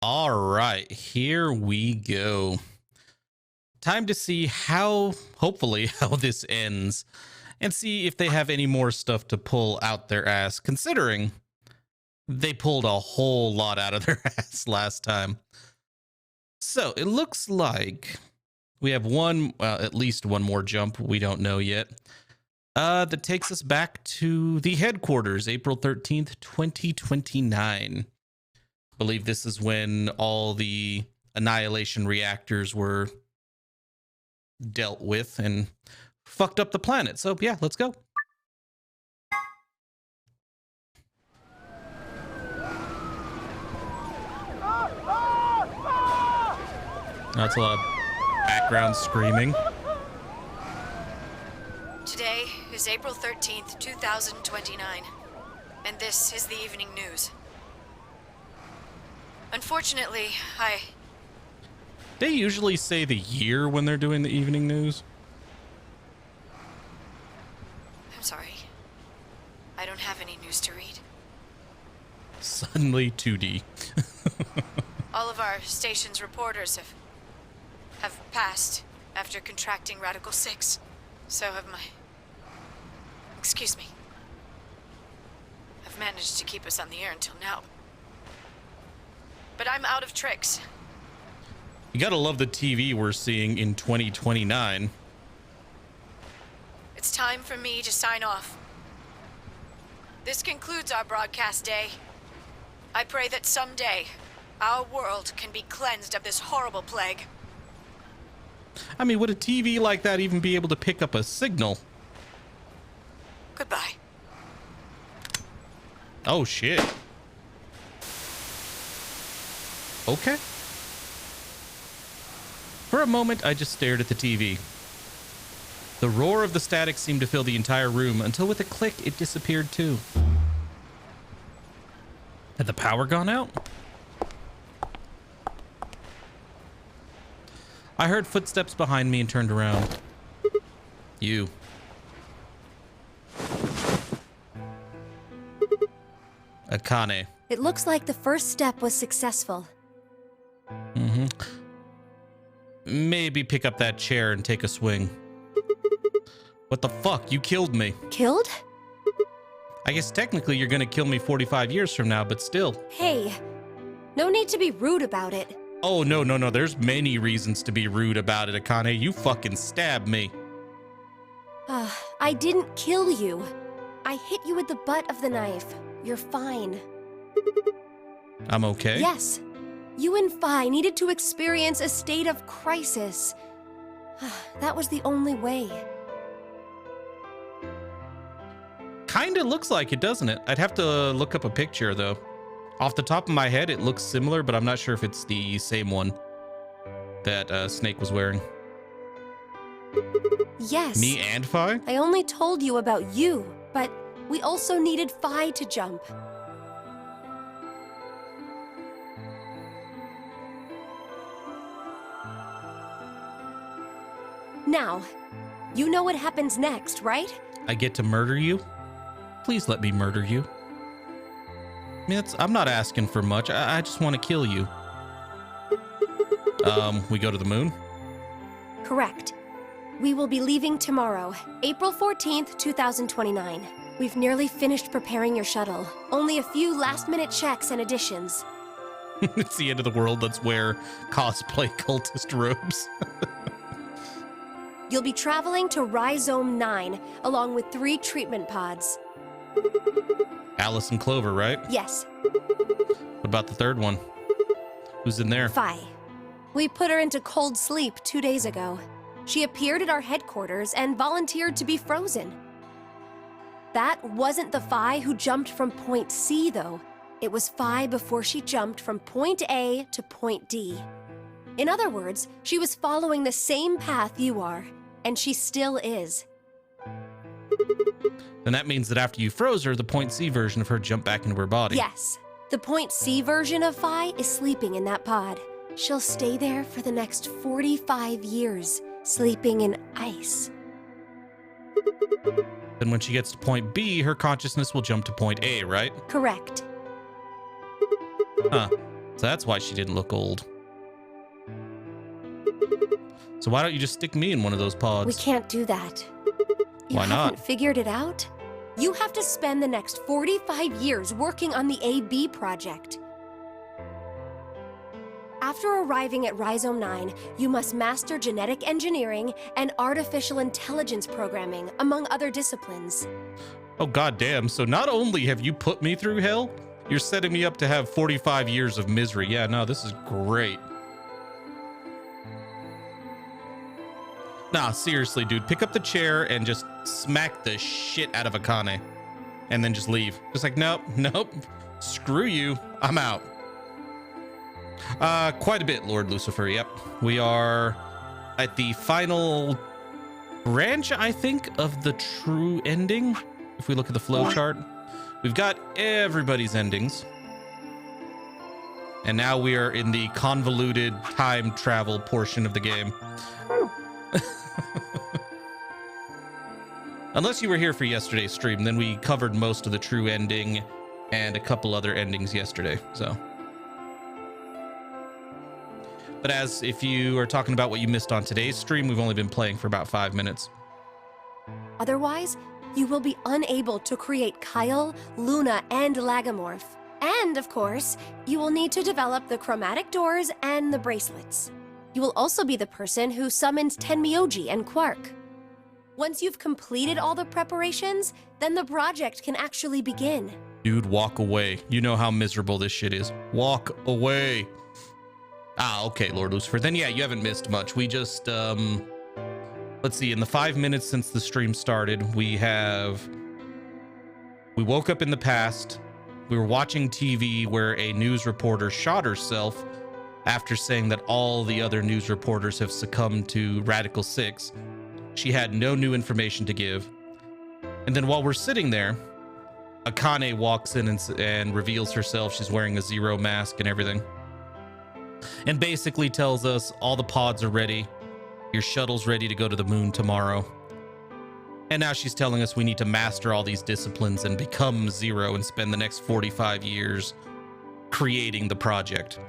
All right, here we go. Time to see how, hopefully, how this ends and see if they have any more stuff to pull out their ass, considering they pulled a whole lot out of their ass last time. So it looks like we have one, well, at least one more jump. We don't know yet. That takes us back to the headquarters, April 13th, 2029. I believe this is when all the annihilation reactors were dealt with and fucked up the planet. So yeah, let's go. That's a lot of background screaming. Today is April 13th, 2029, and this is the evening news. Unfortunately, They usually say the year when they're doing the evening news. I'm sorry. I don't have any news to read. Suddenly 2D. All of our station's reporters have passed after contracting Radical 6. So have my... Excuse me. I've managed to keep us on the air until now. But I'm out of tricks. You gotta love the TV we're seeing in 2029. It's time for me to sign off. This concludes our broadcast day. I pray that someday our world can be cleansed of this horrible plague. I mean, would a TV like that even be able to pick up a signal? Goodbye. Oh, shit. Okay. For a moment, I just stared at the TV. The roar of the static seemed to fill the entire room until with a click, it disappeared too. Had the power gone out? I heard footsteps behind me and turned around. You. Akane. It looks like the first step was successful. Maybe pick up that chair and take a swing. What the fuck? You killed me. Killed? I guess technically you're gonna kill me 45 years from now, but still. Hey, no need to be rude about it. Oh, no. There's many reasons to be rude about it, Akane. You fucking stabbed me. I didn't kill you. I hit you with the butt of the knife. You're fine. I'm okay? Yes. You and Phi needed to experience a state of crisis. That was the only way. Kinda looks like it, doesn't it? I'd have to look up a picture, though. Off the top of my head, it looks similar, but I'm not sure if it's the same one that Snake was wearing. Yes. Me and Phi? I only told you about you, but we also needed Phi to jump. Now, you know what happens next, right? I get to murder you? Please let me murder you. I mean, I'm not asking for much. I just want to kill you. We go to the moon? Correct. We will be leaving tomorrow, April 14th, 2029. We've nearly finished preparing your shuttle. Only a few last-minute checks and additions. It's the end of the world. Let's wear cosplay cultist robes. You'll be traveling to Rhizome 9, along with 3 treatment pods. Alice and Clover, right? Yes, What about the third one? Who's in there? Phi. We put her into cold sleep 2 days ago. She appeared at our headquarters and volunteered to be frozen. That wasn't the Phi who jumped from point C, though. It was Phi before she jumped from point A to point D. In other words, she was following the same path you are, and she still is. Then that means that after you froze her, the point C version of her jumped back into her body. Yes, the point C version of Phi is sleeping in that pod. She'll stay there for the next 45 years, sleeping in ice. Then when she gets to point B, her consciousness will jump to point A, right? Correct. Huh. So that's why she didn't look old. So why don't you just stick me in one of those pods? We can't do that. You Why not? haven't figured it out? You have to spend the next 45 years working on the AB project. After arriving at Rhizome 9, you must master genetic engineering and artificial intelligence programming, among other disciplines. Oh, goddamn. So not only have you put me through hell, you're setting me up to have 45 years of misery. Yeah, no, this is great. Nah, seriously, dude. Pick up the chair and just smack the shit out of Akane. And then just leave. Just like, nope, nope. Screw you. I'm out. Quite a bit, Lord Lucifer. Yep. We are at the final branch, I think, of the true ending. If we look at the flow chart, we've got everybody's endings. And now we are in the convoluted time travel portion of the game. Unless you were here for yesterday's stream, then we covered most of the true ending and a couple other endings yesterday, so. But as if you are talking about what you missed on today's stream, we've only been playing for about 5 minutes. Otherwise, you will be unable to create Kyle, Luna, and Lagomorph. And, of course, you will need to develop the chromatic doors and the bracelets. You will also be the person who summons Tenmyoji and Quark. Once you've completed all the preparations, then the project can actually begin. Dude, walk away. You know how miserable this shit is. Walk away. Ah, okay, Lord Lucifer. Then yeah, you haven't missed much. We just, let's see, in the 5 minutes since the stream started, we woke up in the past. We were watching TV where a news reporter shot herself after saying that all the other news reporters have succumbed to Radical 6. She had no new information to give. And then while we're sitting there, Akane walks in and reveals herself. She's wearing a Zero mask and everything. And basically tells us all the pods are ready. Your shuttle's ready to go to the moon tomorrow. And now she's telling us we need to master all these disciplines and become Zero and spend the next 45 years creating the project.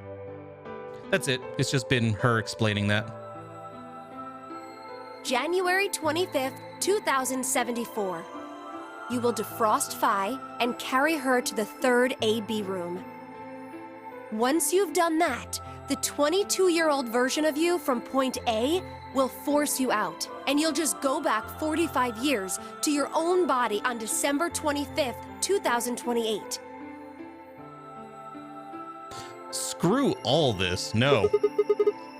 That's it. It's just been her explaining that. January 25th, 2074. You will defrost Phi and carry her to the third AB room. Once you've done that, the 22-year-old version of you from point A will force you out, and you'll just go back 45 years to your own body on December 25th, 2028. Screw all this. No.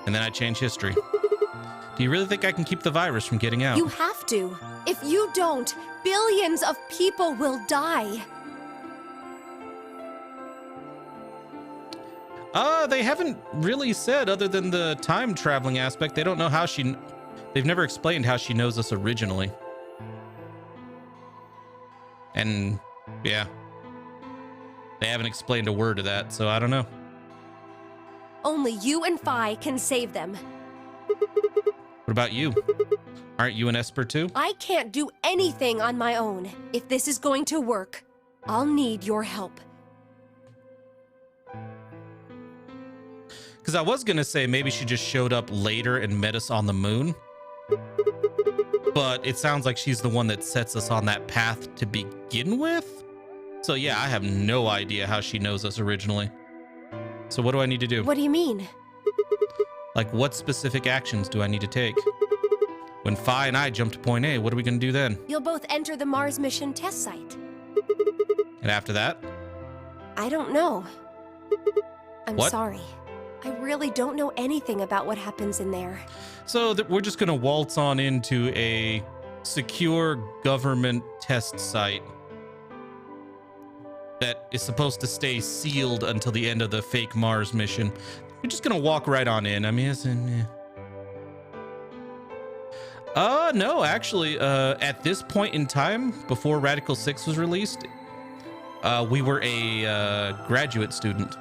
And then I change history. Do you really think I can keep the virus from getting out? You have to. If you don't, billions of people will die. They haven't really said, other than the time traveling aspect. They don't know how they've never explained how she knows us originally. And yeah, they haven't explained a word of that, so I don't know. Only you and Phi can save them. What about you? Aren't you an Esper too? I can't do anything on my own. If this is going to work, I'll need your help. Because I was going to say maybe she just showed up later and met us on the moon. But it sounds like she's the one that sets us on that path to begin with. So yeah, I have no idea how she knows us originally. So what do I need to do? What do you mean? Like, what specific actions do I need to take? When Phi and I jump to point A, what are we going to do then? You'll both enter the Mars mission test site. And after that? I don't know. I'm What? sorry. I really don't know anything about what happens in there. So we're just going to waltz on into a secure government test site that is supposed to stay sealed until the end of the fake Mars mission. We're just going to walk right on in. I mean, no, actually, at this point in time, before Radical 6 was released, we were a graduate student.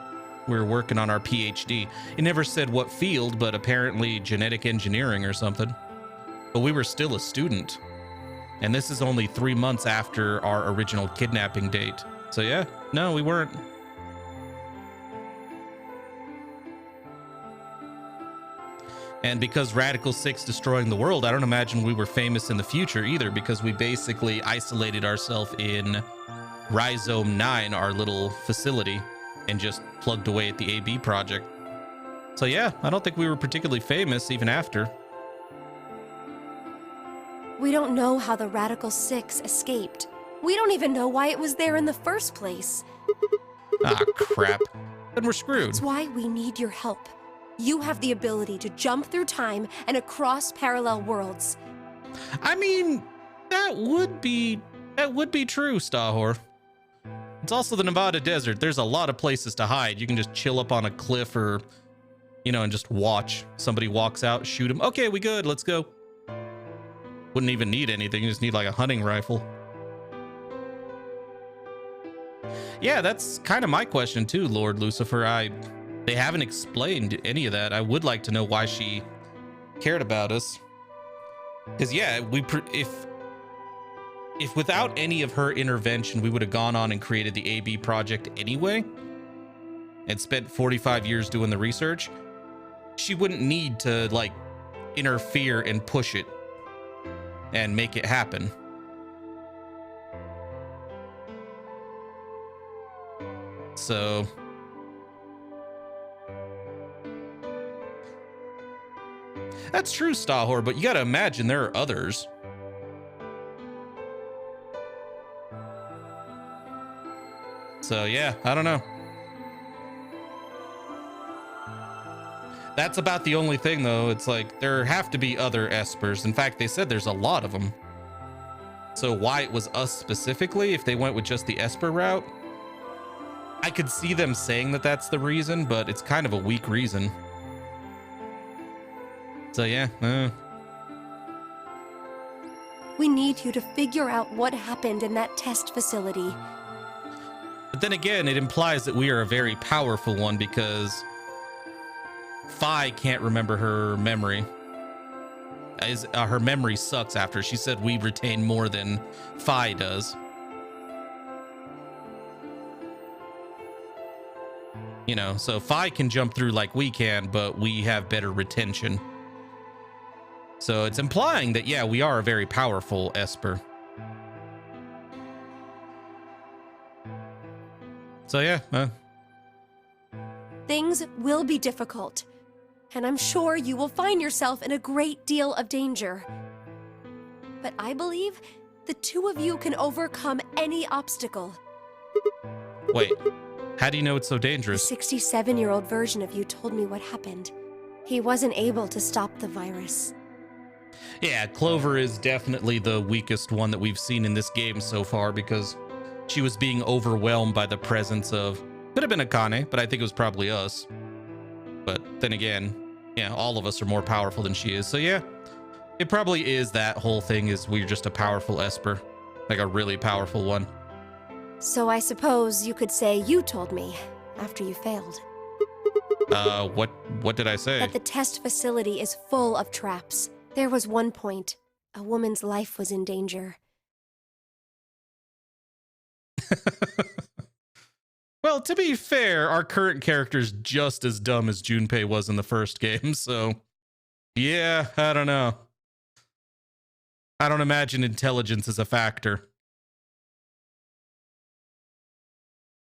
We were working on our PhD. It never said what field, but apparently genetic engineering or something. But we were still a student. And this is only 3 months after our original kidnapping date. So yeah, no, we weren't. And because Radical 6 destroying the world, I don't imagine we were famous in the future either, because we basically isolated ourselves in Rhizome 9, our little facility, and just plugged away at the AB project. So yeah, I don't think we were particularly famous even after. We don't know how the Radical 6 escaped. We don't even know why it was there in the first place. Ah, crap. Then we're screwed. That's why we need your help. You have the ability to jump through time and across parallel worlds. I mean, that would be true, Stahor. It's also the Nevada desert. There's a lot of places to hide. You can just chill up on a cliff or, you know, and just watch. Somebody walks out, shoot him. Okay, we good. Let's go. Wouldn't even need anything. You just need like a hunting rifle. Yeah, that's kind of my question too, Lord Lucifer. They haven't explained any of that. I would like to know why she cared about us. Because yeah, if without any of her intervention, we would have gone on and created the AB project anyway and spent 45 years doing the research, she wouldn't need to like interfere and push it and make it happen. So that's true, Stahor, but you gotta imagine there are others. So yeah, I don't know. That's about the only thing though. It's like there have to be other Espers. In fact, they said there's a lot of them. So why it was us specifically, if they went with just the Esper route, I could see them saying that that's the reason, but it's kind of a weak reason. So yeah. We need you to figure out what happened in that test facility. But then again, it implies that we are a very powerful one because Phi can't remember her memory. Her memory sucks after. She said we retain more than Phi does. You know, so Phi can jump through like we can, but we have better retention. So it's implying that, yeah, we are a very powerful Esper. So yeah. Things will be difficult, and I'm sure you will find yourself in a great deal of danger. But I believe the two of you can overcome any obstacle. Wait, how do you know it's so The dangerous? 67-year-old version of you told me what happened. He wasn't able to stop the virus. Yeah, Clover is definitely the weakest one that we've seen in this game so far because she was being overwhelmed by the presence of, could have been Akane, but I think it was probably us. But then again, yeah, all of us are more powerful than she is. So yeah, it probably is that whole thing is we're just a powerful Esper, like a really powerful one. So I suppose you could say you told me after you failed. What did I say? That the test facility is full of traps. There was one point, a woman's life was in danger. Well, to be fair, our current character's just as dumb as Junpei was in the first game, so yeah, I don't know. I don't imagine intelligence is a factor.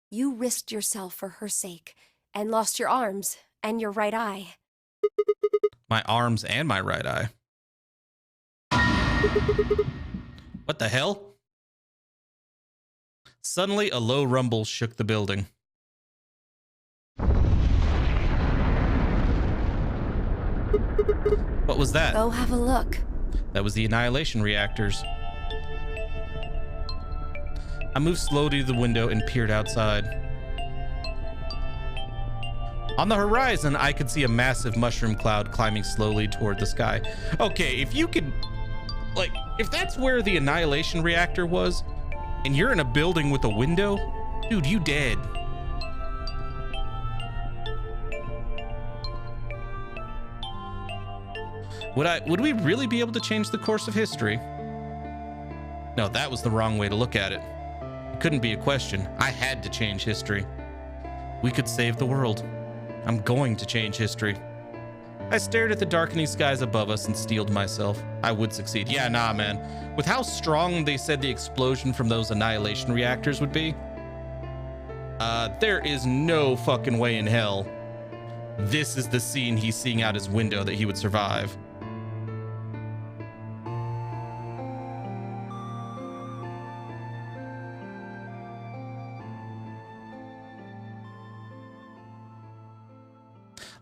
You risked yourself for her sake, and lost your arms and your right eye. My arms and my right eye. What the hell? Suddenly, a low rumble shook the building. What was that? Go have a look. That was the annihilation reactors. I moved slowly to the window and peered outside. On the horizon, I could see a massive mushroom cloud climbing slowly toward the sky. Okay, if you could, like, if that's where the annihilation reactor was, and you're in a building with a window, dude, you dead. Would we really be able to change the course of history? No, that was the wrong way to look at it. It couldn't be a question. I had to change history. We could save the world. I'm going to change history. I stared at the darkening skies above us and steeled myself. I would succeed. Yeah, nah, man. With how strong they said the explosion from those annihilation reactors would be, there is no fucking way in hell this is the scene he's seeing out his window that he would survive.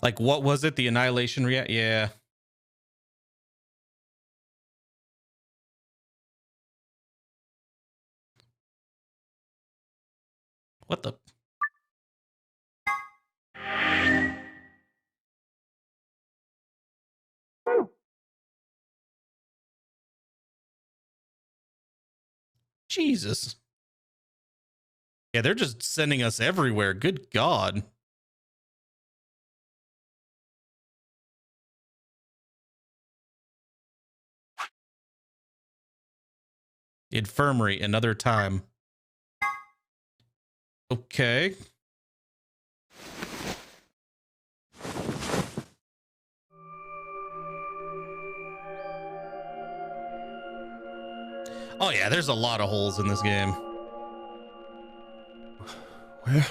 Like, what was it? The annihilation react? Yeah. What the? Jesus. Yeah, they're just sending us everywhere. Good God. Infirmary, another time. Okay. Oh yeah, there's a lot of holes in this game. Where?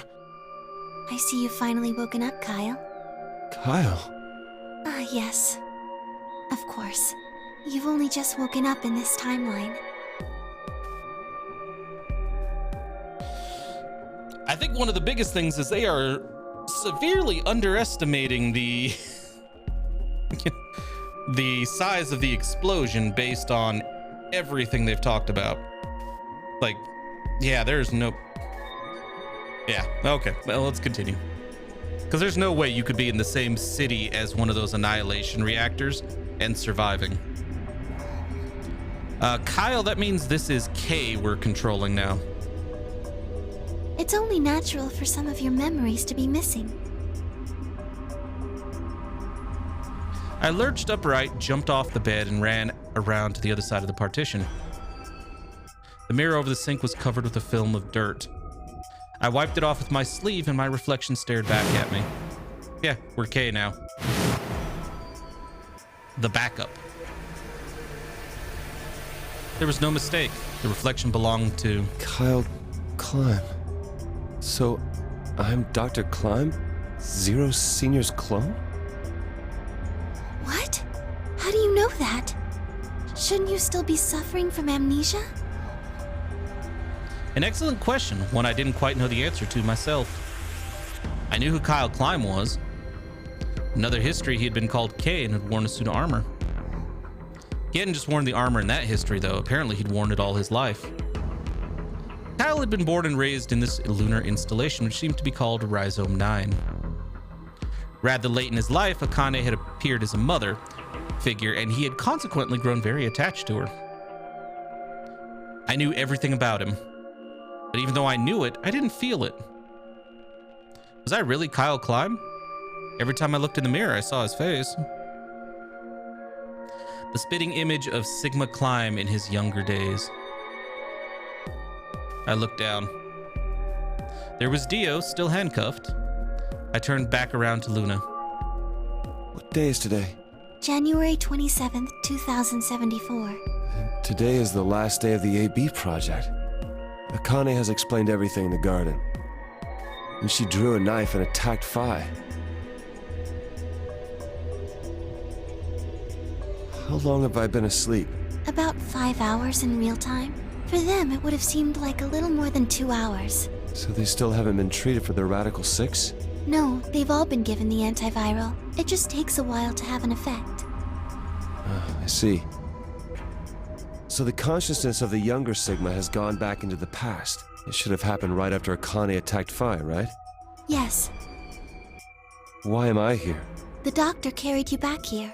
I see you've finally woken up, Kyle. Kyle? Ah, yes. Of course. You've only just woken up in this timeline. I think one of the biggest things is they are severely underestimating the the size of the explosion based on everything they've talked about. Like, yeah, there's no... Yeah, okay, well, let's continue. Because there's no way you could be in the same city as one of those annihilation reactors and surviving. Kyle, that means this is K we're controlling now. It's only natural for some of your memories to be missing. I lurched upright, jumped off the bed, and ran around to the other side of the partition. The mirror over the sink was covered with a film of dirt. I wiped it off with my sleeve, and my reflection stared back at me. Yeah, we're K now. The backup. There was no mistake. The reflection belonged to... Kyle Climb. So, I'm Dr. Climb? Zero Senior's clone? What? How do you know that? Shouldn't you still be suffering from amnesia? An excellent question, one I didn't quite know the answer to myself. I knew who Kyle Climb was. Another history, he had been called K and had worn a suit of armor. He hadn't just worn the armor in that history, though. Apparently, he'd worn it all his life. Kyle had been born and raised in this lunar installation, which seemed to be called Rhizome 9. Rather late in his life, Akane had appeared as a mother figure, and he had consequently grown very attached to her. I knew everything about him, but even though I knew it, I didn't feel it. Was I really Kyle Climb? Every time I looked in the mirror, I saw his face. The spitting image of Sigma Climb in his younger days. I looked down. There was Dio, still handcuffed. I turned back around to Luna. What day is today? January 27th, 2074. Today is the last day of the AB project. Akane has explained everything in the garden. And she drew a knife and attacked Phi. How long have I been asleep? About 5 hours in real time. For them, it would have seemed like a little more than 2 hours. So they still haven't been treated for their Radical 6? No, they've all been given the antiviral. It just takes a while to have an effect. I see. So the consciousness of the younger Sigma has gone back into the past. It should have happened right after Akane attacked Phi, right? Yes, Why am I here? the doctor carried you back here.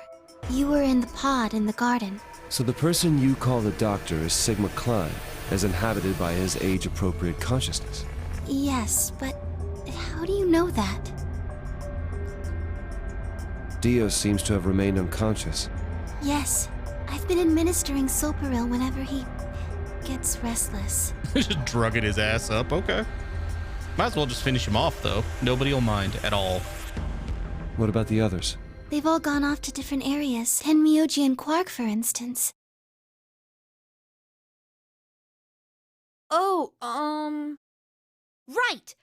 You were in the pod in the garden. So the person you call the doctor is Sigma Climb, as inhabited by his age-appropriate consciousness. Yes, but how do you know that? Dio seems to have remained unconscious. Yes, I've been administering Soparil whenever he gets restless. Just drugging his ass up. Okay. Might as well just finish him off, though. Nobody will mind at all. What about the others? They've all gone off to different areas. Tenmyoji and Quark, for instance. Oh, right!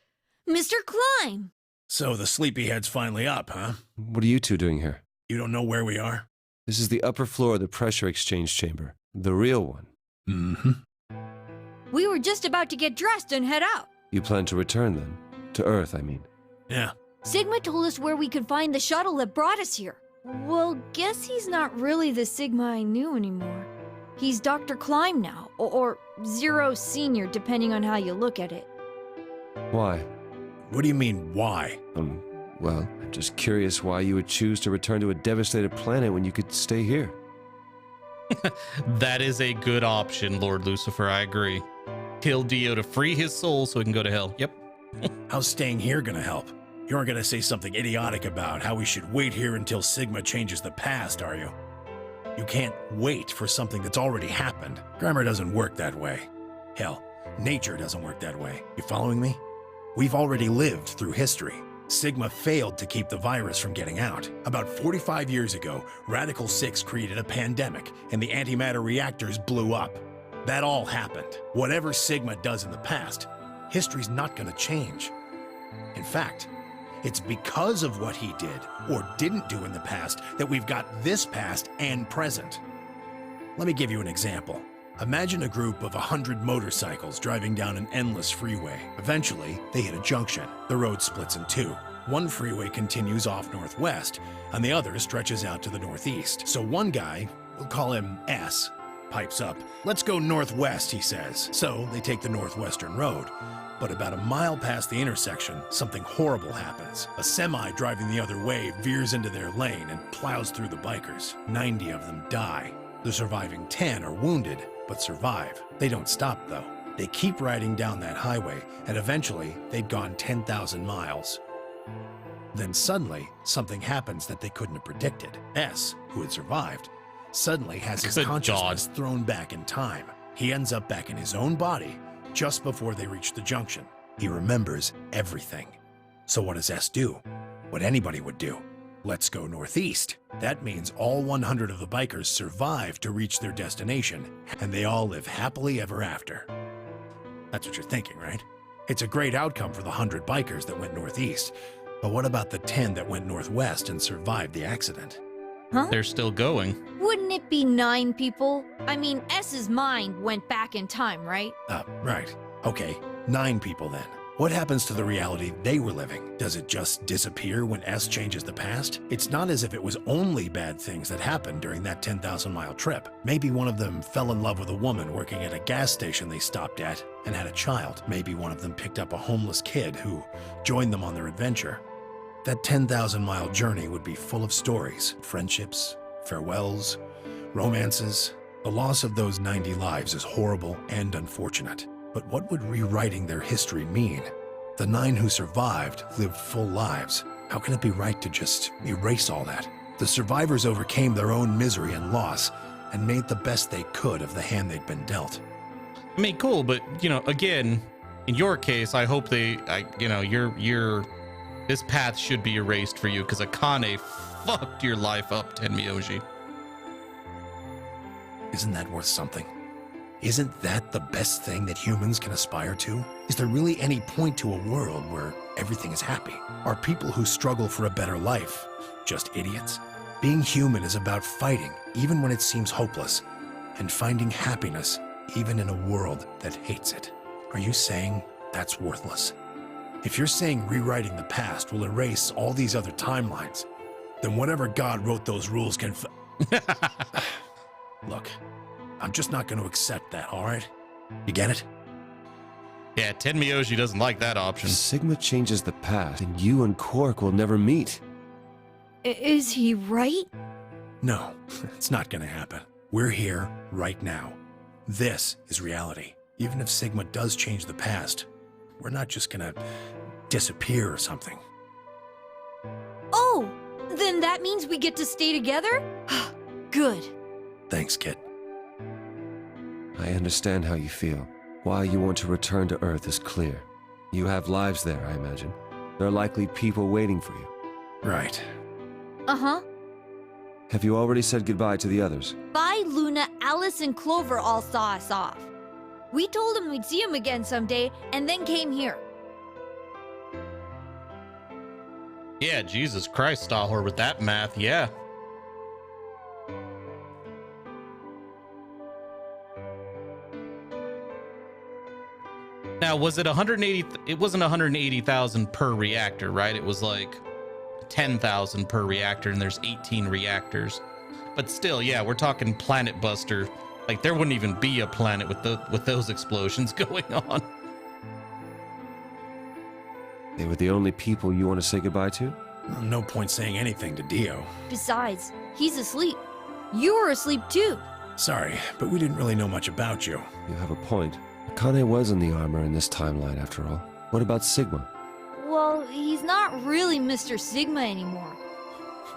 Mr. Klein! So the sleepyhead's finally up, huh? What are you two doing here? You don't know where we are? This is the upper floor of the pressure exchange chamber. The real one. Mm-hmm. We were just about to get dressed and head out. You plan to return then? To Earth, I mean. Yeah. Sigma told us where we could find the shuttle that brought us here. Well, guess he's not really the Sigma I knew anymore. He's Dr. Klein now, or Zero Senior, depending on how you look at it. Why? What do you mean, why? Well, I'm just curious why you would choose to return to a devastated planet when you could stay here. That is a good option, Lord Lucifer. I agree. Kill Dio to free his soul so he can go to hell. Yep. How's staying here gonna help? You aren't gonna say something idiotic about how we should wait here until Sigma changes the past, are you? You can't wait for something that's already happened. Grammar doesn't work that way. Hell, nature doesn't work that way. You following me? We've already lived through history. Sigma failed to keep the virus from getting out. About 45 years ago, Radical 6 created a pandemic, and the antimatter reactors blew up. That all happened. Whatever Sigma does in the past, history's not gonna change. In fact, it's because of what he did, or didn't do in the past, that we've got this past and present. Let me give you an example. Imagine a group of 100 motorcycles driving down an endless freeway. Eventually, they hit a junction. The road splits in two. One freeway continues off northwest, and the other stretches out to the northeast. So one guy, we'll call him S, pipes up. "Let's go northwest," he says. So they take the northwestern road. But about a mile past the intersection, something horrible happens. A semi driving the other way veers into their lane and plows through the bikers. 90 of them die. The surviving 10 are wounded, but survive. They don't stop, though. They keep riding down that highway, and eventually, they'd gone 10,000 miles. Then suddenly, something happens that they couldn't have predicted. S, who had survived, suddenly has his Good consciousness thrown back in time. He ends up back in his own body just before they reach the junction. He remembers everything. So what does S do? What anybody would do. Let's go northeast. That means all 100 of the bikers survive to reach their destination, and they all live happily ever after. That's what you're thinking, right? It's a great outcome for the 100 bikers that went northeast. But what about the 10 that went northwest and survived the accident? Huh? They're still going. Wouldn't it be 9 people? I mean, S's mind went back in time, right? Right. Okay, 9 people then. What happens to the reality they were living? Does it just disappear when S changes the past? It's not as if it was only bad things that happened during that 10,000-mile trip. Maybe one of them fell in love with a woman working at a gas station they stopped at and had a child. Maybe one of them picked up a homeless kid who joined them on their adventure. That 10,000-mile journey would be full of stories, friendships, farewells, romances. The loss of those 90 lives is horrible and unfortunate. But what would rewriting their history mean? The 9 who survived lived full lives. How can it be right to just erase all that? The survivors overcame their own misery and loss and made the best they could of the hand they'd been dealt. I mean, cool, but again, in your case, I hope this path should be erased for you because Akane fucked your life up, Tenmyoji. Isn't that worth something? Isn't that the best thing that humans can aspire to? Is there really any point to a world where everything is happy? Are people who struggle for a better life just idiots? Being human is about fighting, even when it seems hopeless, and finding happiness, even in a world that hates it. Are you saying that's worthless? If you're saying rewriting the past will erase all these other timelines, then whatever God wrote those rules can Look, I'm just not going to accept that, all right? You get it? Yeah, Tenmyoji doesn't like that If option. Sigma changes the past, then you and Quark will never meet. Is he right? No, it's not going to happen. We're here right now. This is reality. Even if Sigma does change the past, we're not just going to disappear or something. Oh, then that means we get to stay together? Good. Thanks, kid. I understand how you feel. Why you want to return to Earth is clear. You have lives there, I imagine. There are likely people waiting for you. Right. Uh-huh. Have you already said goodbye to the others? Vi, Luna, Alice, and Clover all saw us off. We told them we'd see him again someday, and then came here. Yeah, Jesus Christ, Stalhor, with that math, yeah. Now, was it 180? It wasn't 180,000 per reactor, right? It was like 10,000 per reactor, and there's 18 reactors. But still, yeah, we're talking Planet Buster. Like, there wouldn't even be a planet with those explosions going on. They were the only people you want to say goodbye to? No point saying anything to Dio. Besides, he's asleep. You were asleep too. Sorry, but we didn't really know much about you. You have a point. Akane was in the armor in this timeline, after all. What about Sigma? Well, he's not really Mr. Sigma anymore.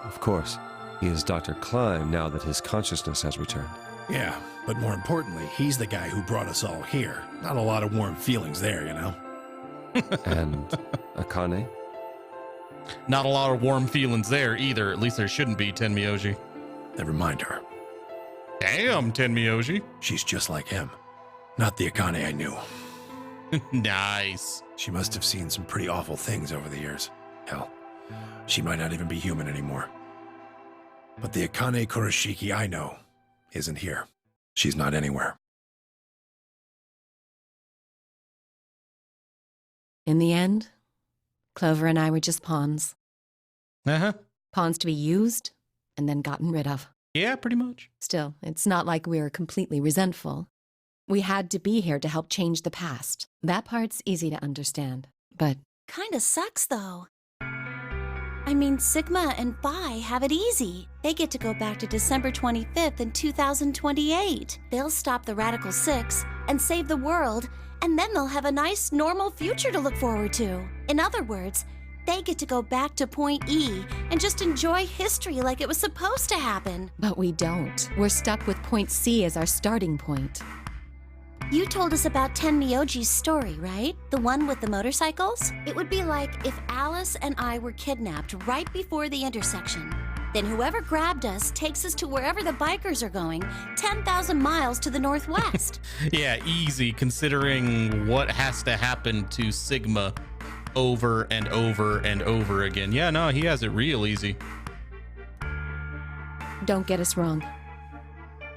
Of course. He is Dr. Klein now that his consciousness has returned. Yeah, but more importantly, he's the guy who brought us all here. Not a lot of warm feelings there, you know? And Akane? Not a lot of warm feelings there either. At least there shouldn't be, Tenmyoji. Never mind her. Damn, Tenmyoji. She's just like him. Not the Akane I knew. Nice. She must have seen some pretty awful things over the years. Hell, she might not even be human anymore. But the Akane Kurashiki I know isn't here. She's not anywhere. In the end, Clover and I were just pawns. Uh-huh. Pawns to be used and then gotten rid of. Yeah, pretty much. Still, it's not like we're completely resentful. We had to be here to help change the past. That part's easy to understand. But Kinda sucks, though. I mean, Sigma and Phi have it easy. They get to go back to December 25th in 2028. They'll stop the Radical Six and save the world, and then they'll have a nice, normal future to look forward to. In other words, they get to go back to Point E and just enjoy history like it was supposed to happen. we don't. We're stuck with Point C as our starting point. You told us about Tenmyoji's story, right? The one with the motorcycles? It would be like if Alice and I were kidnapped right before the intersection. Then whoever grabbed us takes us to wherever the bikers are going, 10,000 miles to the northwest. Yeah, easy, considering what has to happen to Sigma over and over and over again. Yeah, no, he has it real easy. Don't get us wrong.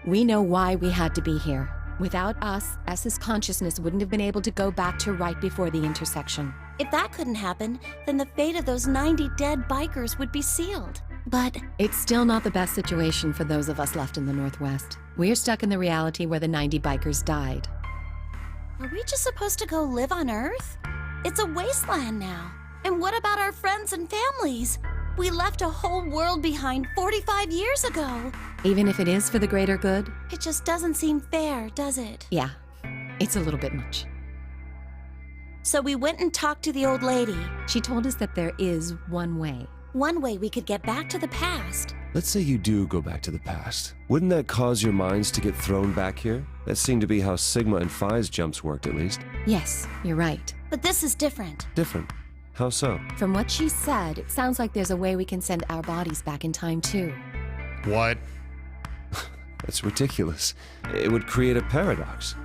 We know why we had to be here. Without us, S's consciousness wouldn't have been able to go back to right before the intersection. If that couldn't happen, then the fate of those 90 dead bikers would be sealed. But It's still not the best situation for those of us left in the Northwest. We're stuck in the reality where the 90 bikers died. are we just supposed to go live on Earth? It's a wasteland now. And what about our friends and families? We left a whole world behind 45 years ago. Even if it is for the greater good, It just doesn't seem fair, does it? yeah, it's a little bit much. So we went and talked to the old lady. She told us that there is one way. One way we could get back to the past. Let's say you do go back to the past. Wouldn't that cause your minds to get thrown back here? That seemed to be how Sigma and Phi's jumps worked, at least. Yes, you're right. But this is different. Different. How so? From what she said, it sounds like there's a way we can send our bodies back in time too. What? That's ridiculous. It would create a paradox.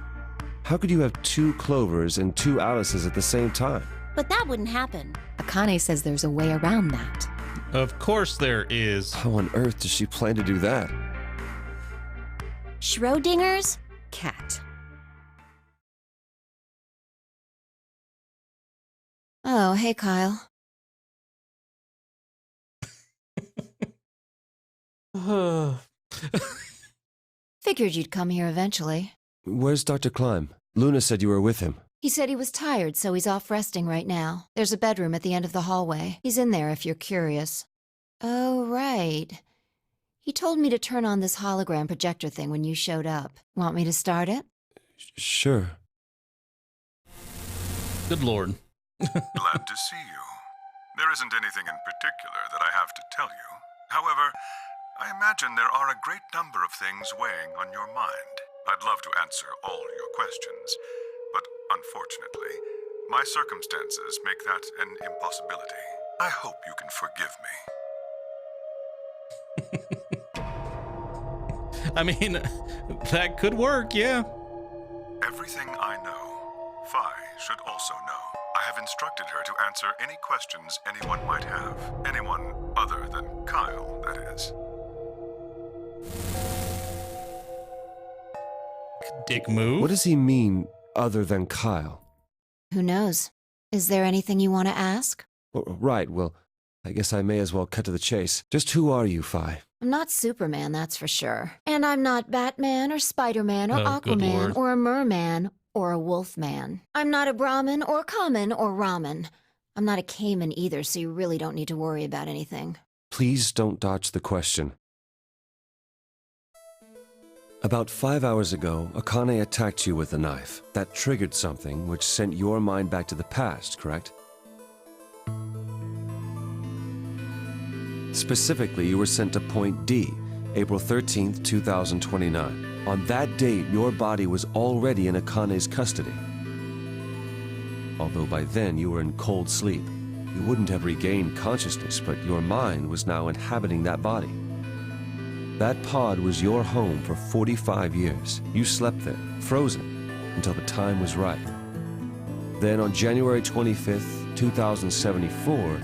How could you have two Clovers and two Alices at the same time? But that wouldn't happen. Akane says there's a way around that. Of course there is. How on earth does she plan to do that? Schrodinger's? Cat. Oh, hey, Kyle. Figured you'd come here eventually. Where's Dr. Klein? Luna said you were with him. He said he was tired, so he's off resting right now. There's a bedroom at the end of the hallway. He's in there if you're curious. Oh, right. He told me to turn on this hologram projector thing when you showed up. Want me to start it? Sure. Good lord. Glad to see you. There isn't anything in particular that I have to tell you. However, I imagine there are a great number of things weighing on your mind. I'd love to answer all your questions, but unfortunately, my circumstances make that an impossibility. I hope you can forgive me. I mean, that could work, yeah. Everything I know, Phi should also know. I have instructed her to answer any questions anyone might have. Anyone other than Kyle, that is. Dick move. What does he mean, other than Kyle? Who knows? Is there anything you want to ask? Right, well, I guess I may as well cut to the chase. Just who are you, Phi? I'm not Superman, that's for sure. And I'm not Batman or Spider-Man or Oh, good Aquaman lord. or a merman or a wolfman. I'm not a Brahmin or common or ramen. I'm not a Cayman either, so you really don't need to worry about anything. Please don't dodge the question. About 5 hours ago, Akane attacked you with a knife. That triggered something which sent your mind back to the past, correct? Specifically, you were sent to Point D, April 13th, 2029. On that date, your body was already in Akane's custody. Although by then you were in cold sleep. You wouldn't have regained consciousness, but your mind was now inhabiting that body. That pod was your home for 45 years. You slept there, frozen, until the time was right. Then on January 25th, 2074,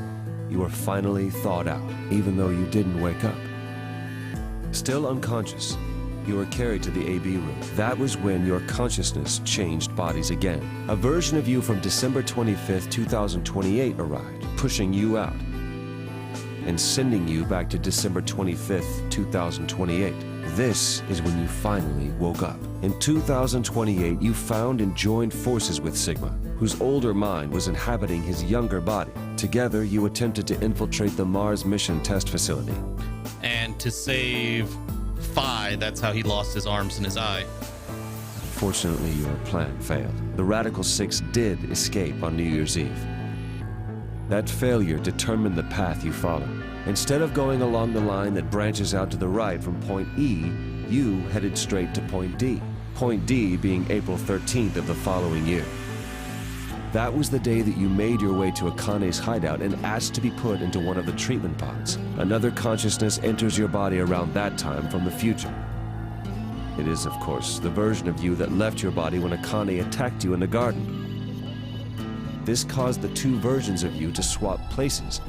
you were finally thawed out, even though you didn't wake up. Still unconscious, you were carried to the AB room. That was when your consciousness changed bodies again. A version of you from December 25th, 2028 arrived, pushing you out and sending you back to December 25th, 2028. This is when you finally woke up. In 2028, you found and joined forces with Sigma, whose older mind was inhabiting his younger body. Together, you attempted to infiltrate the Mars mission test facility. And to save Phi, that's how he lost his arms and his eye. Unfortunately, your plan failed. The Radical Six did escape on New Year's Eve. That failure determined the path you followed. Instead of going along the line that branches out to the right from Point E, you headed straight to Point D. Point D being April 13th of the following year. That was the day that you made your way to Akane's hideout and asked to be put into one of the treatment pods. Another consciousness enters your body around that time from the future. It is, of course, the version of you that left your body when Akane attacked you in the garden. This caused the two versions of you to swap places,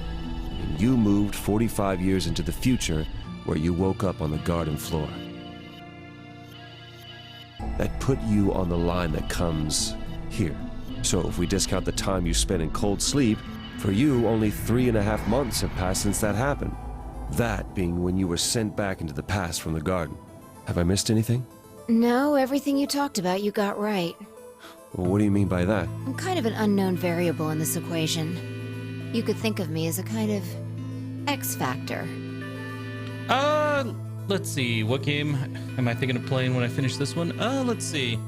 and you moved 45 years into the future, where you woke up on the garden floor. That put you on the line that comes here. So if we discount the time you spent in cold sleep, for you only 3.5 months have passed since that happened. That being when you were sent back into the past from the garden. Have I missed anything? No, everything you talked about you got right. Well, what do you mean by that? I'm kind of an unknown variable in this equation. You could think of me as a kind of X factor. Let's see. What game am I thinking of playing when I finish this one? Let's see.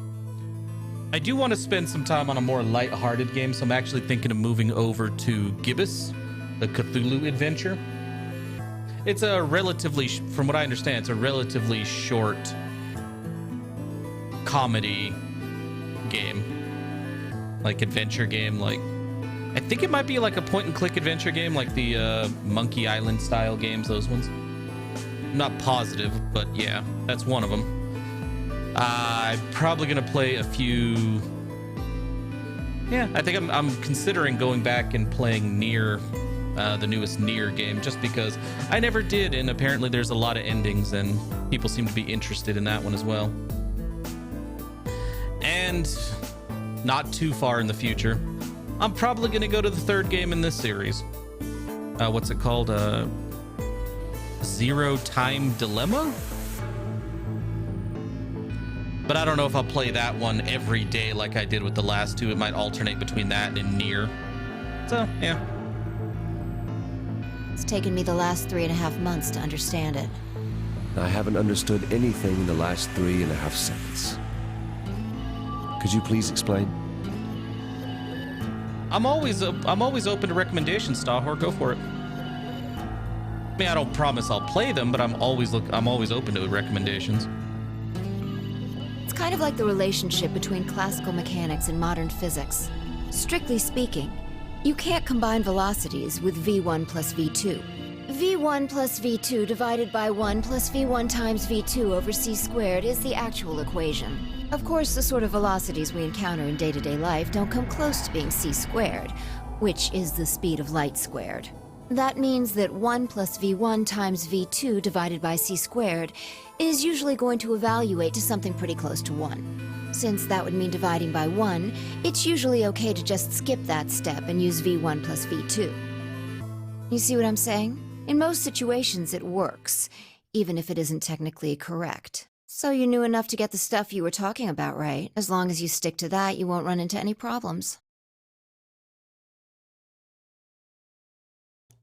I do want to spend some time on a more light-hearted game, so I'm actually thinking of moving over to Gibbous, the Cthulhu adventure. It's a relatively, from what I understand, it's a relatively short comedy game, like adventure game. Like, I think it might be like a point-and-click adventure game, like the Monkey Island style games, those ones. I'm not positive, but yeah, that's one of them. I'm probably gonna play a few. Yeah, I think I'm considering going back and playing Nier, the newest Nier game, just because I never did, and apparently there's a lot of endings, and people seem to be interested in that one as well. And not too far in the future, I'm probably gonna go to the third game in this series. What's it called? Zero Time Dilemma? But I don't know if I'll play that one every day like I did with the last two. It might alternate between that and Nier. So, yeah. It's taken me the last 3.5 months to understand it. I haven't understood anything in the last 3.5 seconds. Could you please explain? I'm always open to recommendations, Stahor. Go for it. I mean, I don't promise I'll play them, but I'm always open to recommendations. It's kind of like the relationship between classical mechanics and modern physics. Strictly speaking, you can't combine velocities with v1 plus v2. V1 plus V2 divided by 1 plus V1 times V2 over c squared is the actual equation. Of course, the sort of velocities we encounter in day-to-day life don't come close to being c squared, which is the speed of light squared. That means that 1 plus V1 times V2 divided by c squared is usually going to evaluate to something pretty close to 1. Since that would mean dividing by 1, it's usually okay to just skip that step and use V1 plus V2. You see what I'm saying? In most situations, it works, even if it isn't technically correct. So you knew enough to get the stuff you were talking about right. As long as you stick to that, you won't run into any problems.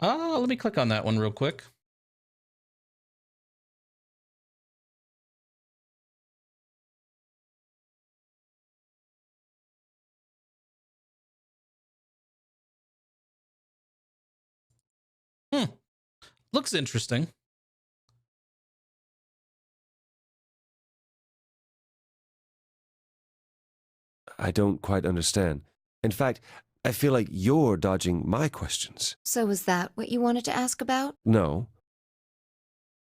Let me click on that one real quick. Looks interesting. I don't quite understand. In fact, I feel like you're dodging my questions. So was that what you wanted to ask about? No.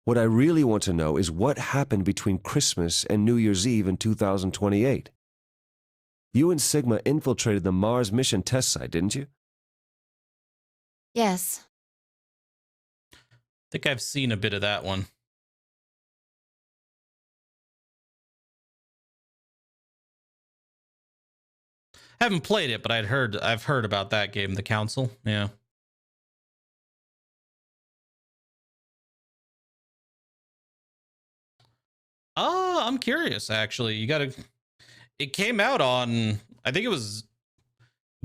What I really want to know is what happened between Christmas and New Year's Eve in 2028. You and Sigma infiltrated the Mars mission test site, didn't you? Yes. I think I've seen a bit of that one. Haven't played it, but I've heard about that game, The Council. Yeah. I'm curious actually. It came out on, I think it was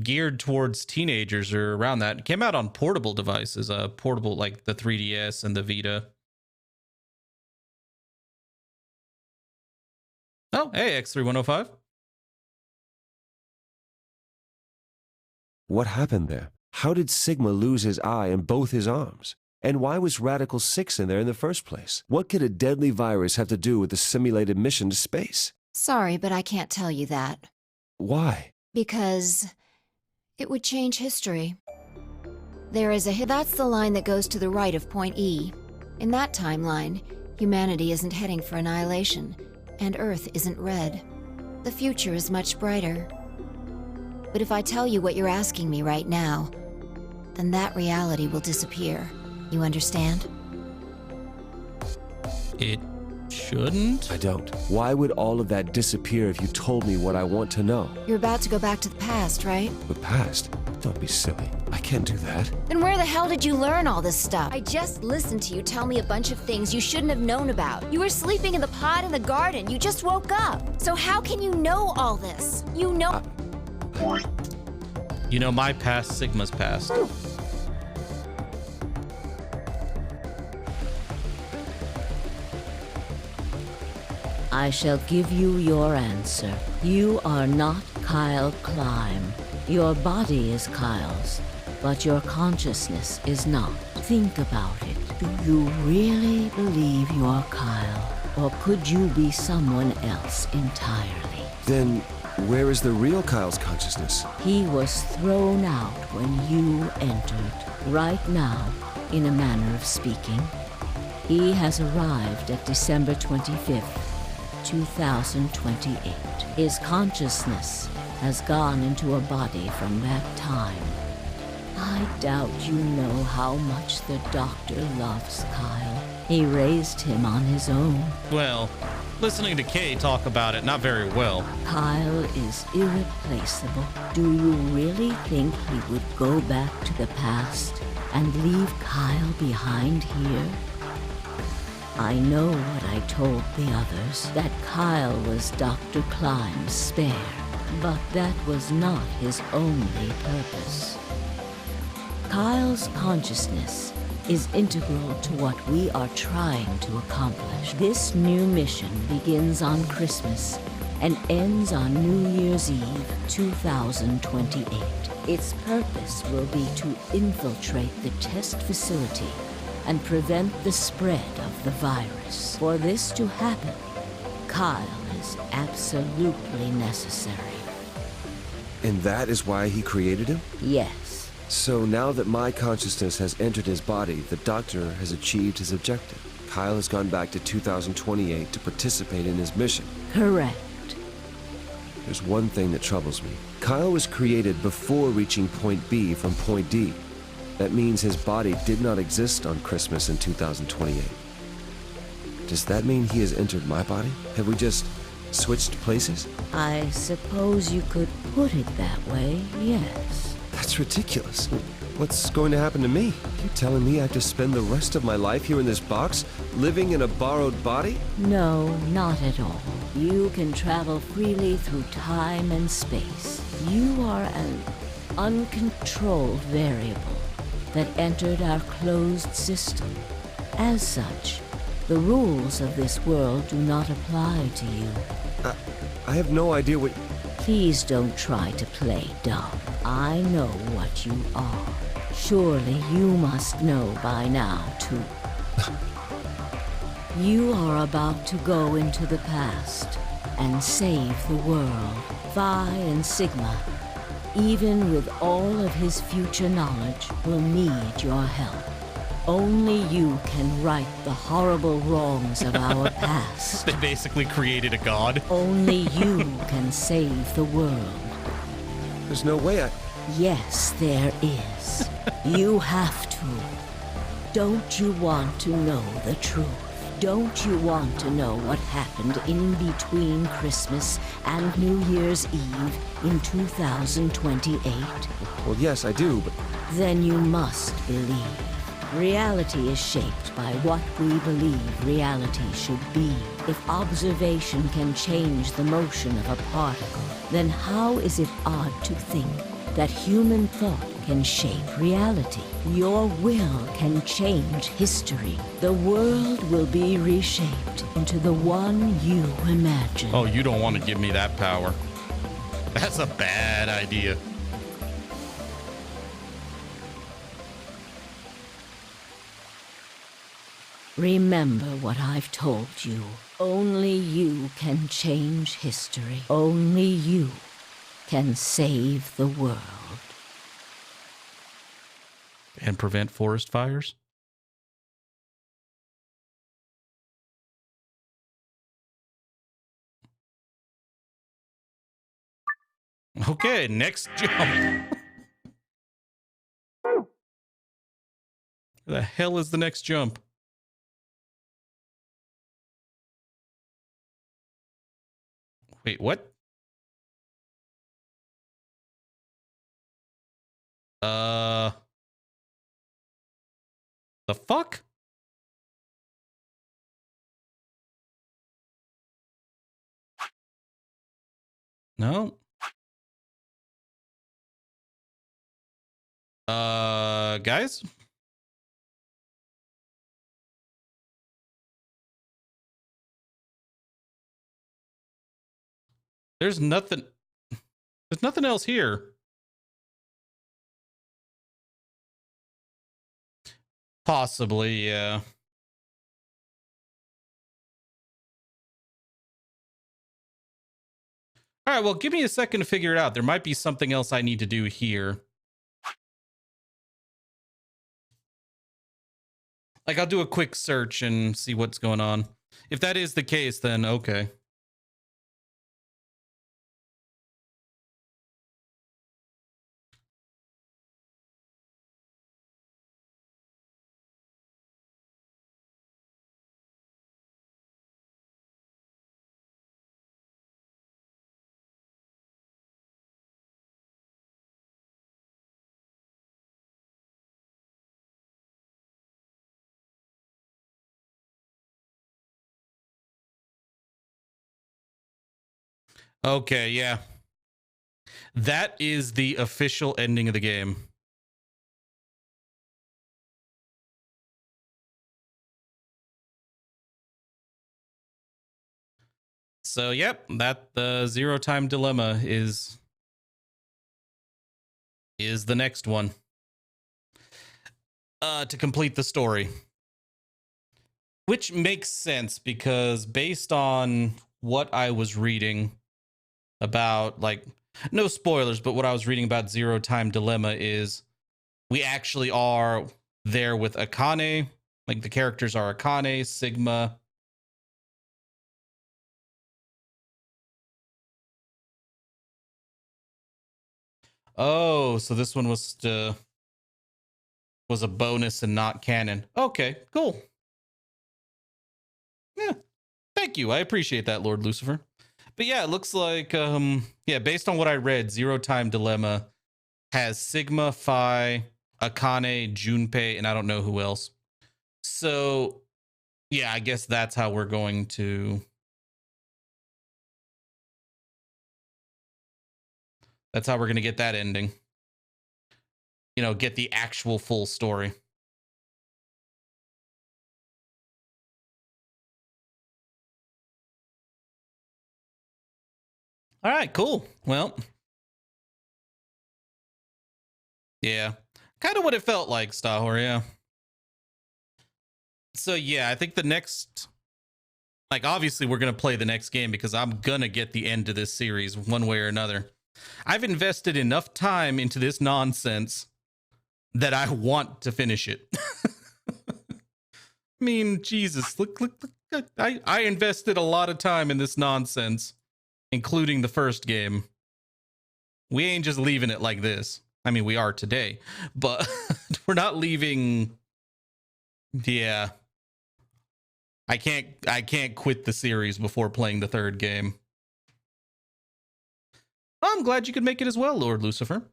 geared towards teenagers or around that. It came out on portable devices, portable like the 3DS and the Vita. Oh, hey, X3105. What happened there? How did Sigma lose his eye and both his arms? And why was Radical 6 in there in the first place? What could a deadly virus have to do with the simulated mission to space? Sorry, but I can't tell you that. Why? Because it would change history. That's the line that goes to the right of point E. In that timeline, humanity isn't heading for annihilation, and Earth isn't red. The future is much brighter. But if I tell you what you're asking me right now, then that reality will disappear. You understand? It shouldn't. I don't. Why would all of that disappear if you told me what I want to know? You're about to go back to the past, right? The past? Don't be silly. I can't do that. Then where the hell did you learn all this stuff? I just listened to you tell me a bunch of things you shouldn't have known about. You were sleeping in the pod in the garden. You just woke up. So how can you know all this? You know... You know my past, Sigma's past. I shall give you your answer. You are not Kyle Climb. Your body is Kyle's, but your consciousness is not. Think about it. Do you really believe you're Kyle? Or could you be someone else entirely? Then, where is the real Kyle's consciousness? He was thrown out when you entered. Right now, in a manner of speaking, he has arrived at December 25th. 2028. His consciousness has gone into a body from that time. I doubt you know how much the doctor loves Kyle. He raised him on his own. Well, listening to Kay talk about it, not very well. Kyle is irreplaceable. Do you really think he would go back to the past and leave Kyle behind here? I know what I told the others, that Kyle was Dr. Climb's spare, but that was not his only purpose. Kyle's consciousness is integral to what we are trying to accomplish. This new mission begins on Christmas and ends on New Year's Eve, 2028. Its purpose will be to infiltrate the test facility and prevent the spread of the virus. For this to happen, Kyle is absolutely necessary. And that is why he created him? Yes. So now that my consciousness has entered his body, the doctor has achieved his objective. Kyle has gone back to 2028 to participate in his mission. Correct. There's one thing that troubles me. Kyle was created before reaching point B from point D. That means his body did not exist on Christmas in 2028. Does that mean he has entered my body? Have we just switched places? I suppose you could put it that way, yes. That's ridiculous. What's going to happen to me? You telling me I have to spend the rest of my life here in this box, living in a borrowed body? No, not at all. You can travel freely through time and space. You are an uncontrolled variable that entered our closed system. As such, the rules of this world do not apply to you. I have no idea what... Please don't try to play dumb. I know what you are. Surely you must know by now, too. You are about to go into the past and save the world. Phi and Sigma, even with all of his future knowledge, will need your help. Only you can right the horrible wrongs of our past. They basically created a god. Only you can save the world. There's no way I... Yes, there is. You have to. Don't you want to know the truth? Don't you want to know what happened in between Christmas and New Year's Eve in 2028? Well, yes, I do, but... Then you must believe. Reality is shaped by what we believe reality should be. If observation can change the motion of a particle, then how is it odd to think that human thought can shape reality? Your will can change history. The world will be reshaped into the one you imagine. Oh, you don't want to give me that power. That's a bad idea. Remember what I've told you. Only you can change history. Only you can save the world. And prevent forest fires? Okay, next jump. Where the hell is the next jump? Wait, what? The fuck? No. Guys? There's nothing else here. Possibly, yeah. All right, well, give me a second to figure it out. There might be something else I need to do here. Like, I'll do a quick search and see what's going on. If that is the case, then okay. Okay, yeah. That is the official ending of the game. So, yep, that the Zero Time Dilemma is the next one. To complete the story. Which makes sense because based on what I was reading about, like, no spoilers, but what I was reading about Zero Time Dilemma is we actually are there with Akane. Like the characters are Akane, Sigma. Oh, so this one was a bonus and not canon. Okay, cool. Yeah, thank you. I appreciate that, Lord Lucifer. But yeah, it looks like yeah, based on what I read, Zero Time Dilemma has Sigma, Phi, Akane, Junpei, and I don't know who else. So yeah, I guess that's how we're going to. That's how we're going to get that ending. You know, get the actual full story. All right, cool. Well, yeah, kind of what it felt like, Stahor, yeah. So yeah, I think the next, like, obviously we're going to play the next game because I'm going to get the end of this series one way or another. I've invested enough time into this nonsense that I want to finish it. I mean, Jesus, look. I invested a lot of time in this nonsense, including the first game. We ain't just leaving it like this. I mean, we are today, but we're not leaving. Yeah. I can't quit the series before playing the third game. I'm glad you could make it as well, Lord Lucifer.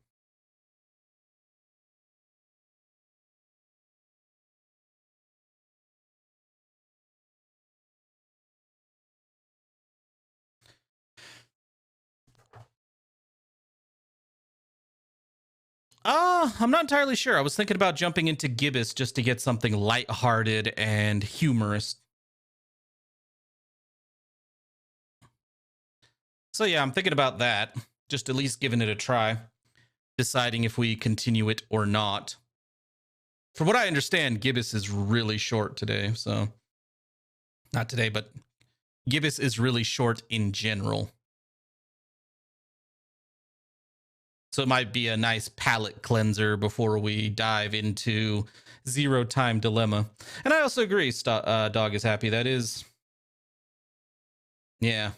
I'm not entirely sure. I was thinking about jumping into Gibbous just to get something lighthearted and humorous. So yeah, I'm thinking about that. Just at least giving it a try. Deciding if we continue it or not. From what I understand, Gibbous is really short today, so... Not today, but Gibbous is really short in general. So it might be a nice palate cleanser before we dive into Zero Time Dilemma. And I also agree, Dog is happy. That is... Yeah.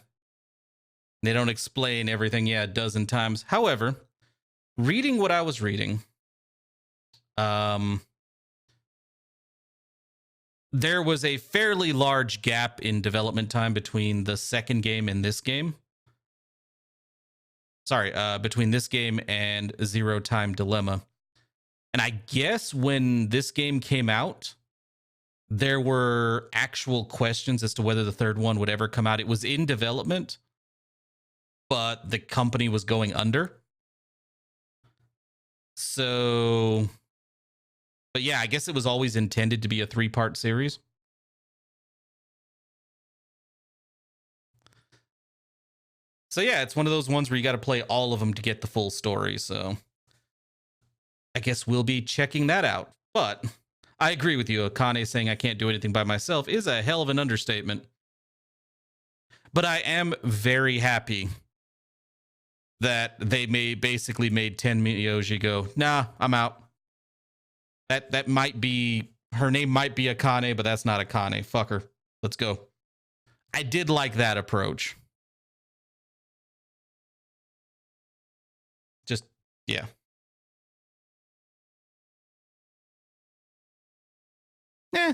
They don't explain everything, yeah, a dozen times. However, reading what I was reading, there was a fairly large gap in development time between the second game and this game. Sorry, between this game and Zero Time Dilemma. And I guess when this game came out, there were actual questions as to whether the third one would ever come out. It was in development, but the company was going under. So, but yeah, I guess it was always intended to be a 3-part series. So yeah, it's one of those ones where you got to play all of them to get the full story. So I guess we'll be checking that out. But I agree with you. Akane saying I can't do anything by myself is a hell of an understatement. But I am very happy that they basically made Tenmyoji go, nah, I'm out. That might be, her name might be Akane, but that's not Akane. Fuck her. Let's go. I did like that approach. Just, yeah. Yeah.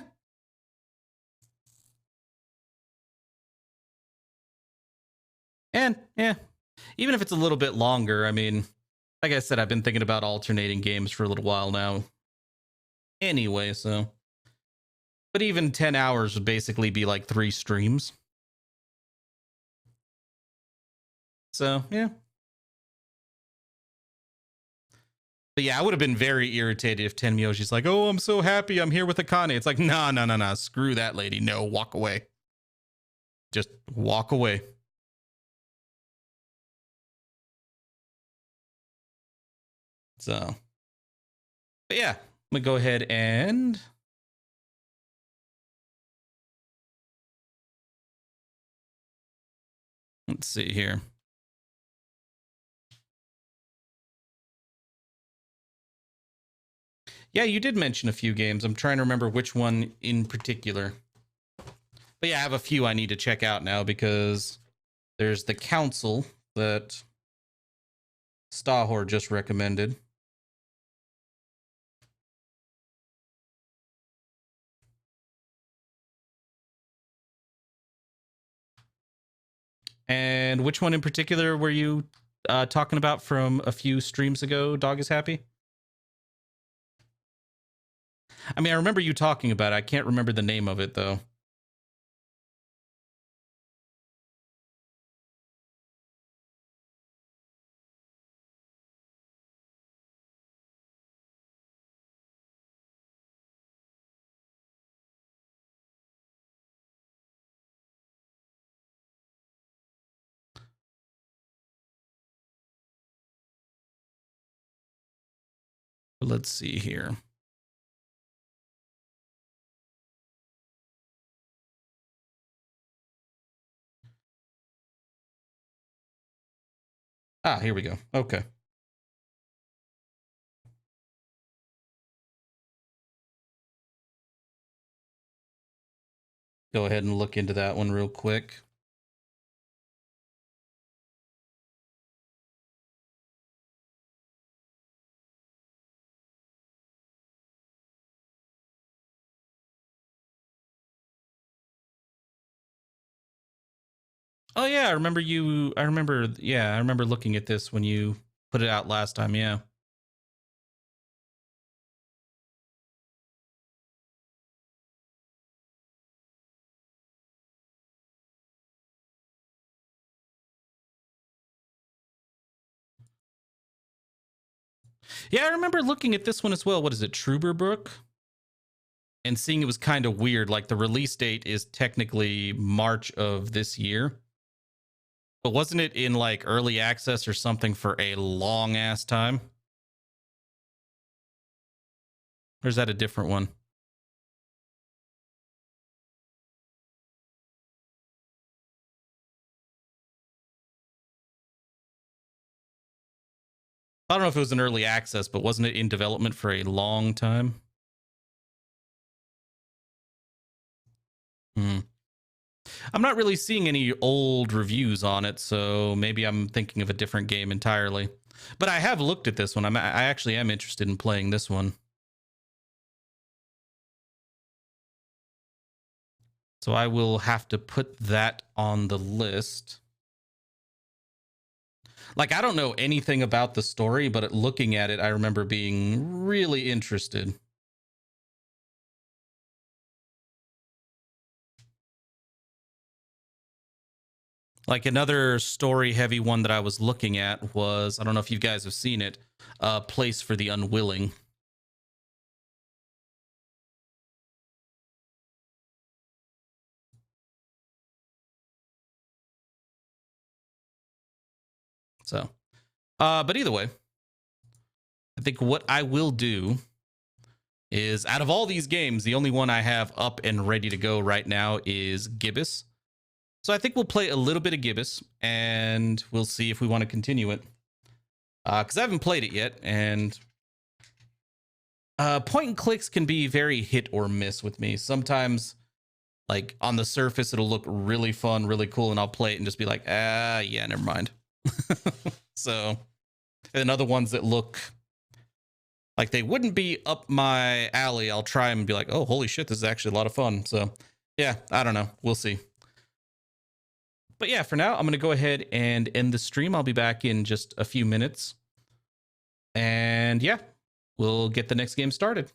And, yeah. Even if it's a little bit longer, I mean, like I said, I've been thinking about alternating games for a little while now. Anyway, so. But even 10 hours would basically be like 3 streams. So, yeah. But yeah, I would have been very irritated if Tenmyoji's like, oh, I'm so happy I'm here with Akane. It's like, nah. Screw that lady. No, walk away. Just walk away. So, but yeah, I'm gonna go ahead and let's see here. Yeah, you did mention a few games. I'm trying to remember which one in particular. But yeah, I have a few I need to check out now because there's the Council that Stahor just recommended. And which one in particular were you talking about from a few streams ago, Dog is Happy? I mean, I remember you talking about it. I can't remember the name of it, though. Let's see here. Ah, here we go. Okay. Go ahead and look into that one real quick. Oh yeah, I remember looking at this when you put it out last time, yeah. Yeah, I remember looking at this one as well. What is it, Truberbrook? And seeing it was kind of weird. Like the release date is technically March of this year. But wasn't it in like early access or something for a long ass time? Or is that a different one? I don't know if it was an early access, but wasn't it in development for a long time? I'm not really seeing any old reviews on it, so maybe I'm thinking of a different game entirely. But I have looked at this one. I actually am interested in playing this one. So I will have to put that on the list. Like, I don't know anything about the story, but looking at it, I remember being really interested. Like another story heavy one that I was looking at was, I don't know if you guys have seen it, Place for the Unwilling. So, but either way, I think what I will do is, out of all these games, the only one I have up and ready to go right now is Gibbous. So I think we'll play a little bit of Gibbous, and we'll see if we want to continue it. Because I haven't played it yet, and point and clicks can be very hit or miss with me. Sometimes, like, on the surface, it'll look really fun, really cool, and I'll play it and just be like, yeah, never mind. So, and other ones that look like they wouldn't be up my alley, I'll try them and be like, oh, holy shit, this is actually a lot of fun. So, yeah, I don't know. We'll see. But yeah, for now, I'm going to go ahead and end the stream. I'll be back in just a few minutes. And yeah, we'll get the next game started.